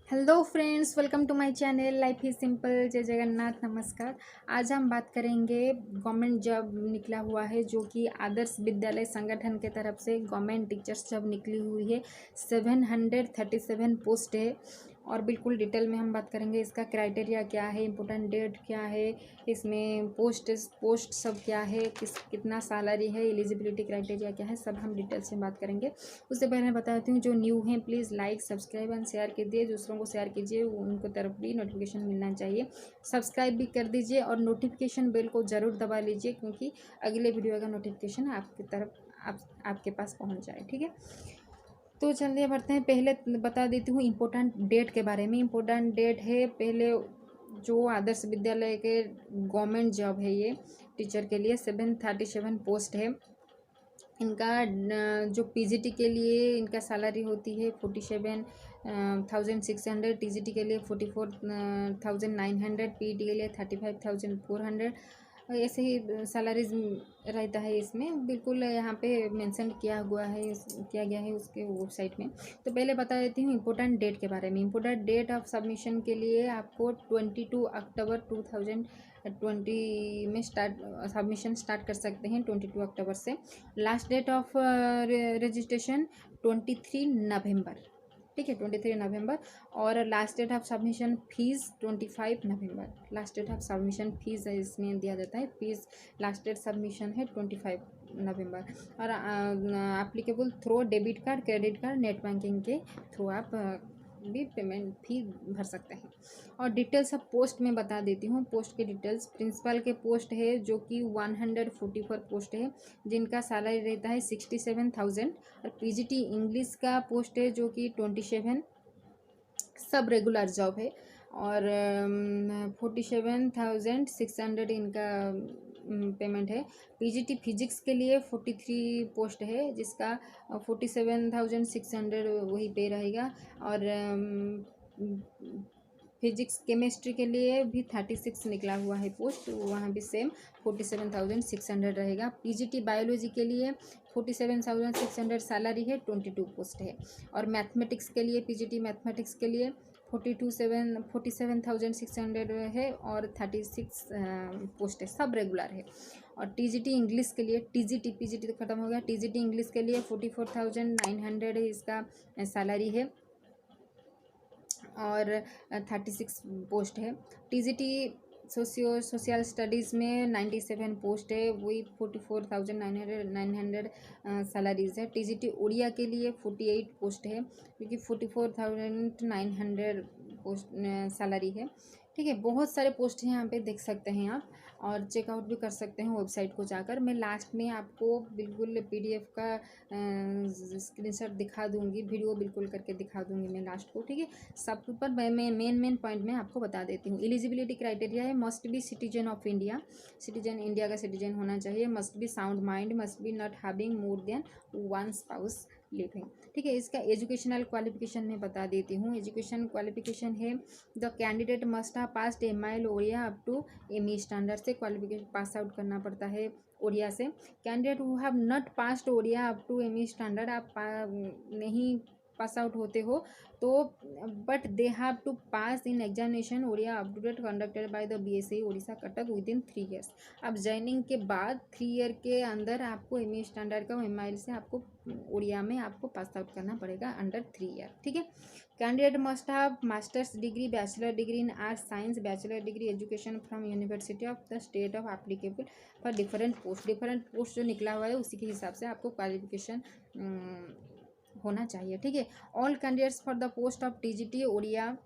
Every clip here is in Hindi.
Hello friends, welcome to my channel life is simple. जय जगन्नाथ, नमस्कार। आज हम बात करेंगे गवर्नमेंट जॉब निकला हुआ है जो कि आदर्श विद्यालय संगठन के तरफ से गवर्नमेंट टीचर्स जॉब निकली हुई है। 737 पोस्ट है और बिल्कुल डिटेल में हम बात करेंगे। इसका क्राइटेरिया क्या है, इम्पोर्टेंट डेट क्या है, इसमें पोस्ट सब क्या है, कितना सैलरी है, एलिजिबिलिटी क्राइटेरिया क्या है, सब हम डिटेल से बात करेंगे। उससे पहले मैं बता देती हूँ, जो न्यू हैं please like subscribe and share कीजिए, दूसरों को शेयर कीजिए, उनको तरफ भी नोटिफिकेशन मिलना चाहिए। सब्सक्राइब भी कर दीजिए और नोटिफिकेशन बेल को ज़रूर दबा लीजिए क्योंकि अगले वीडियो का नोटिफिकेशन आपकी तरफ आपके पास पहुँच जाए। ठीक है, तो चलिए बढ़ते हैं। पहले बता देती हूँ इम्पोर्टेंट डेट के बारे में। इम्पोर्टेंट डेट है पहले, जो आदर्श विद्यालय के गवर्नमेंट जॉब है ये टीचर के लिए 737 पोस्ट है। इनका जो पीजीटी के लिए इनका सैलरी होती है 47,600, टीजीटी के लिए 44,900, पीईटी के लिए 35,400। ऐसे ही सैलरीज रहता है इसमें, बिल्कुल यहाँ पे मेंशन किया गया है उसके वेबसाइट में। तो पहले बता देती हूँ इम्पोर्टेंट डेट के बारे में। इम्पोर्टेंट डेट ऑफ सबमिशन के लिए आपको 22 अक्टूबर 2020 में सबमिशन स्टार्ट कर सकते हैं, 22 अक्टूबर से। लास्ट डेट ऑफ रजिस्ट्रेशन 23 नवंबर। ठीक है, 23 नवंबर। और last date of submission fees 25 नवंबर। Last date of submission fees इसमें दिया जाता है, फीस लास्ट डेट सबमिशन है 25 नवंबर। और applicable through debit card, credit card, net banking के थ्रू आप भी पेमेंट फी भर सकते हैं। और डिटेल्स ऑफ पोस्ट में बता देती हूँ। पोस्ट के डिटेल्स, प्रिंसिपल के पोस्ट है जो कि 144 पोस्ट है जिनका सैलरी रहता है 67,000। और पीजीटी इंग्लिश का पोस्ट है जो कि 27, सब रेगुलर जॉब है। और 47,600 इनका पेमेंट है। पीजीटी फिजिक्स के लिए 43 पोस्ट है जिसका 47,600 वही पे रहेगा। और फिजिक्स केमिस्ट्री के लिए भी 36 निकला हुआ है पोस्ट, वहाँ भी सेम 47,600 रहेगा। पीजीटी बायोलॉजी के लिए 47,600 सैलरी है, 22 पोस्ट है। और मैथमेटिक्स के लिए, पीजीटी मैथमेटिक्स के लिए 47,600 है और 36 पोस्ट है, सब रेगुलर है। और टीजीटी इंग्लिश के लिए, पीजीटी तो खत्म हो गया, टीजीटी इंग्लिश के लिए 44,900 है इसका सैलरी है और 36 पोस्ट है। टीजीटी सोशल स्टडीज़ में 97 पोस्ट है, वही 44,900 सैलरीज है। टीजीटी उड़िया के लिए 48 पोस्ट है क्योंकि 44,900 पोस्ट सैलरी है। ठीक है, बहुत सारे पोस्ट हैं यहाँ पे, देख सकते हैं आप और चेकआउट भी कर सकते हैं वेबसाइट को जाकर। मैं लास्ट में आपको बिल्कुल पीडीएफ का स्क्रीनशॉट दिखा दूंगी, वीडियो बिल्कुल करके दिखा दूंगी मैं लास्ट को। ठीक है, सब पर मैं मेन पॉइंट में आपको बता देती हूँ। एलिजिबिलिटी क्राइटेरिया है, must be citizen of India, India का सिटीजन होना चाहिए। Must be sound mind, must be not having more than one spouse living. ठीक है, इसका एजुकेशनल क्वालिफिकेशन में बता देती हूँ। एजुकेशन क्वालिफिकेशन है, the candidate must have passed MIL Odia up to ME standard से क्वालिफिकेशन पास आउट करना पड़ता है ओडिया से। Candidate who have not passed Odia up to ME standard, आप नहीं पास आउट होते हो तो but they have to pass in examination Odia up to date conducted by the BSE Odisha Cuttack within 3 years. अब ज्वाइनिंग के बाद 3 ईयर के अंदर आपको एमई स्टैंडर्ड का एमआईएल से आपको ओडिया में आपको पास आउट करना पड़ेगा अंडर 3 ईयर। ठीक है, candidate must have masters degree, bachelor degree in arts science, bachelor degree education from university of the state of applicable for different post जो निकला हुआ है उसी के हिसाब से आपको क्वालिफिकेशन होना चाहिए। ठीक है, all candidates for the post of TGT Odia,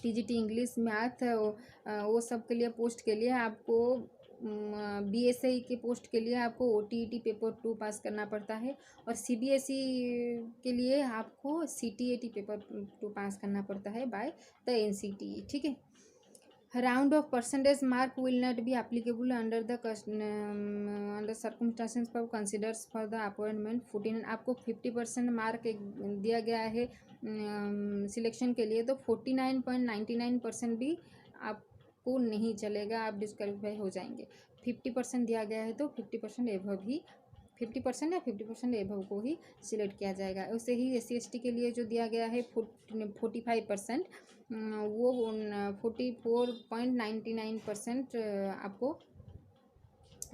TGT English, math, वो सब के लिए पोस्ट के लिए आपको बीएसई के पोस्ट के लिए आपको ओटीईटी पेपर 2 पास करना पड़ता है। और सीबीएसई के लिए आपको सीटीएटी पेपर 2 पास करना पड़ता है बाय द एनसीटीई। ठीक है, round of percentage mark will not be applicable under under circumstances for considers for the appointment 14। आपको 50% मार्क दिया गया है सिलेक्शन के लिए, तो 49.99% भी आपको नहीं चलेगा, आप डिस्क्वालीफाई हो जाएंगे। 50% दिया गया है तो 50% एवं भी 50% या 50% एबव को ही सिलेक्ट किया जाएगा। वैसे ही SC ST के लिए जो दिया गया है 45%, वो 44.99% आपको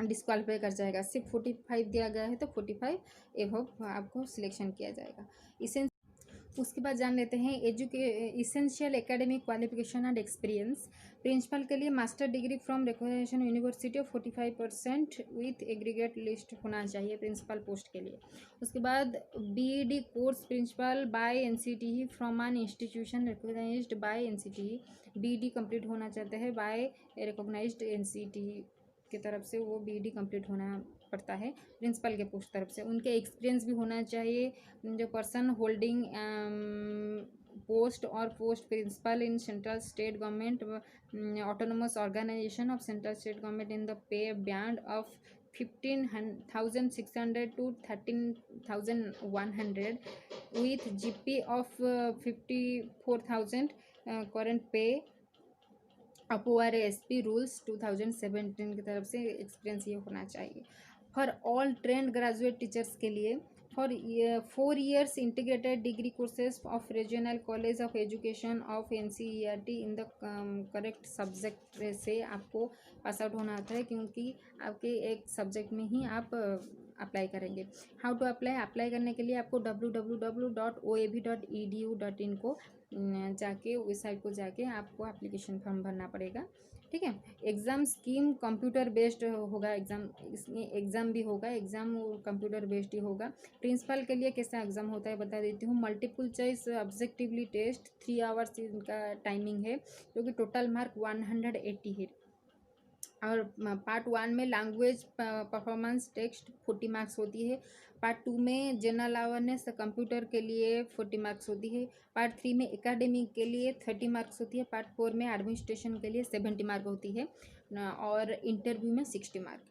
डिस्क्वालीफाई कर जाएगा। सिर्फ 45 दिया गया है तो 45 एबव आपको सिलेक्शन किया जाएगा। इसे उसके बाद जान लेते हैं essential academic qualification and experience. Principal के लिए master degree from recognition university of 45% with aggregate least होना चाहिए प्रिंसिपल पोस्ट के लिए। उसके बाद BEd course principal by NCTE from an institution recognised by NCTE। BEd complete होना चाहते हैं बाय रिकॉग्नाइज्ड NCTE की तरफ से, वो BEd कंप्लीट होना पड़ता है प्रिंसिपल के पोस्ट तरफ से। उनके एक्सपीरियंस भी होना चाहिए। जो पर्सन होल्डिंग पोस्ट और post principal in central state government autonomous organisation of central state government in the pay band of 15,600 to 13,100 with GP of 54,000 current pay अपोआर SP रूल्स 2017 की तरफ से एक्सपीरियंस ये होना चाहिए। For all trained graduate teachers के लिए for 4 years integrated degree courses of regional college of education of NCERT in the correct subject से आपको पास आउट होना होता है, क्योंकि आपके एक सब्जेक्ट में ही आप अप्लाई करेंगे। हाउ टू अप्लाई करने के लिए आपको www.oab.edu.in को जाके वेबसाइट को जाके आपको एप्लीकेशन फॉर्म भरना पड़ेगा। ठीक है। एग्ज़ाम स्कीम कंप्यूटर बेस्ड होगा। इसमें एग्ज़ाम भी होगा, एग्ज़ाम कंप्यूटर बेस्ड ही होगा। प्रिंसिपल के लिए कैसा एग्ज़ाम होता है बता देती हूँ। Multiple choice objectively test 3 hours इनका टाइमिंग है, जो कि टोटल मार्क 180 है। और पार्ट 1 में लैंग्वेज परफॉर्मेंस टेक्स्ट 40 मार्क्स होती है। पार्ट 2 में जनरल अवेयरनेस कंप्यूटर के लिए 40 मार्क्स होती है। पार्ट 3 में एकेडमिक के लिए 30 मार्क्स होती है। पार्ट 4 में एडमिनिस्ट्रेशन के लिए 70 मार्क होती है और इंटरव्यू में 60 मार्क।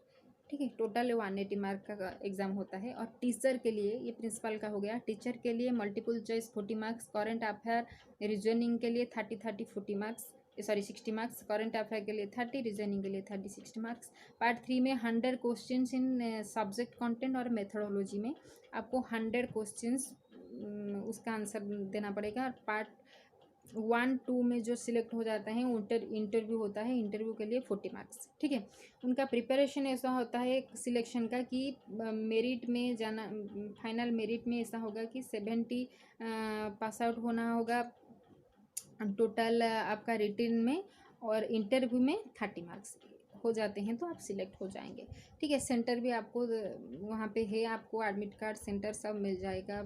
ठीक है, टोटल 180 मार्क का एग्जाम होता है। और टीचर के लिए, ये प्रिंसिपल का हो गया। टीचर के लिए multiple choice 40 marks, current affair reasoning के लिए 30 40 मार्क्स, 60 मार्क्स। करंट अफेयर के लिए 30, रीजनिंग के लिए 30 60 मार्क्स। पार्ट 3 में 100 क्वेश्चन इन सब्जेक्ट कंटेंट और मेथोडोलॉजी में आपको 100 क्वेश्चन उसका आंसर देना पड़ेगा। और पार्ट 1 2 में जो सिलेक्ट हो जाता है इंटरव्यू होता है, इंटरव्यू के लिए 40 मार्क्स। ठीक है। उनका प्रिपरेशन ऐसा होता है सिलेक्शन का कि मेरिट में जाना, फाइनल मेरिट में ऐसा होगा कि 70 पास आउट होना होगा टोटल आपका रिटन में, और इंटरव्यू में 30 मार्क्स हो जाते हैं तो आप सिलेक्ट हो जाएंगे। ठीक है। सेंटर भी आपको वहाँ पे है, आपको एडमिट कार्ड सेंटर सब मिल जाएगा।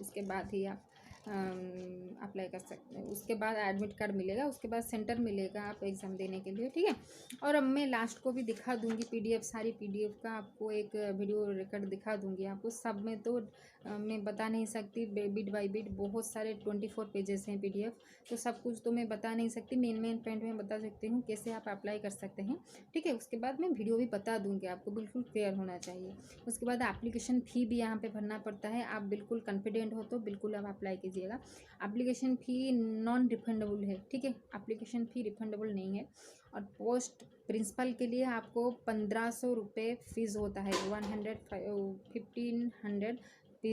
उसके बाद ही आप अप्लाई कर सकते हैं। उसके बाद एडमिट कार्ड मिलेगा, उसके बाद सेंटर मिलेगा आप एग्ज़ाम देने के लिए। ठीक है। और अब मैं लास्ट को भी दिखा दूंगी PDF, सारी PDF का आपको एक वीडियो रिकॉर्ड दिखा दूंगी आपको। सब में तो मैं बता नहीं सकती, बिट बाय बिट बहुत सारे 24 पेजेस हैं PDF, तो सब कुछ तो मैं बता नहीं सकती। मेन पॉइंट में बता सकती हूँ कैसे आप अप्लाई कर सकते हैं। ठीक है। उसके बाद मैं वीडियो भी बता दूंगी आपको, बिल्कुल क्लियर होना चाहिए। उसके बाद एप्लीकेशन फ़ी भी यहाँ पे भरना पड़ता है। आप बिल्कुल कॉन्फिडेंट हो तो बिल्कुल आप अप्लाई कीजिएगा। एप्लीकेशन फ़ी नॉन रिफंडेबल है। ठीक है। एप्लीकेशन फ़ी रिफंडेबल नहीं है। और पोस्ट प्रिंसिपल के लिए आपको 1500 रुपये फ़ीस होता है। 1500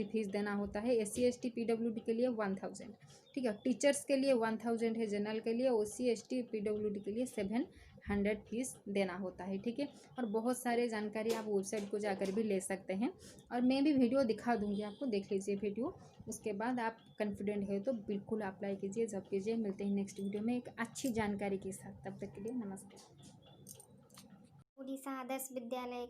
फीस देना होता है। SC ST PWD के लिए 1000। ठीक है। टीचर्स के लिए 1000 है, जनरल के लिए। OC ST PWD के लिए 700 फीस देना होता है। ठीक है। और बहुत सारे जानकारी आप वेबसाइट को जाकर भी ले सकते हैं, और मैं भी वीडियो दिखा दूंगी आपको, देख लीजिए वीडियो। उसके बाद आप कॉन्फिडेंट है तो बिल्कुल अप्लाई कीजिए, जब कीजिए। मिलते हैं नेक्स्ट वीडियो में एक अच्छी जानकारी के साथ। तब तक के लिए नमस्कार। उड़ीसा आदर्श विद्यालय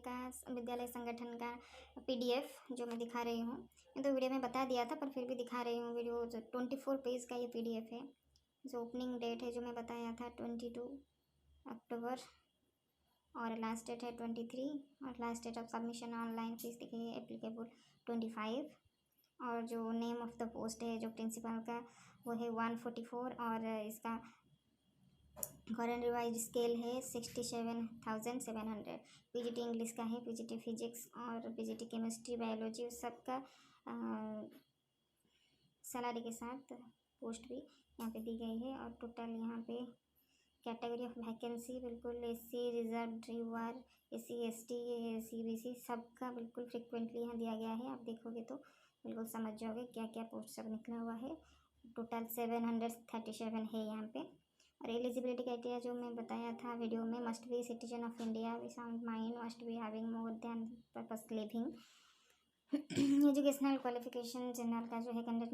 संगठन का PDF जो मैं दिखा रही हूँ, ये तो वीडियो में बता दिया था पर फिर भी दिखा रही हूँ। वीडियो जो 24 पेज का ये PDF है। जो ओपनिंग डेट है जो मैं बताया था 22 अक्टूबर, और लास्ट डेट है 23, और last date of submission online fees लिखी है एप्लीकेबल 25। और जो नेम ऑफ द पोस्ट है जो प्रिंसिपल का वो है 144, और इसका करंट रिवाइज स्केल है 67,700। PGT इंग्लिश का है, PGT फिजिक्स और PGT केमिस्ट्री बायोलॉजी, उस सब का सैलरी के साथ पोस्ट भी यहाँ पे दी गई है। और टोटल यहाँ पे कैटेगरी ऑफ वैकेंसी बिल्कुल SC reserve UR SC ST CBC सबका बिल्कुल फ्रिक्वेंटली यहाँ दिया गया है। आप देखोगे तो बिल्कुल समझ जाओगे क्या क्या पोस्ट सब निकला हुआ है। टोटल 737 है यहाँ पे। और एलिजिबिलिटी क्राइटेरिया जो मैं बताया था वीडियो में, must be citizen of India with sound mind, must be having more then purpose living, educational qualification general का जो है कैंडिडेट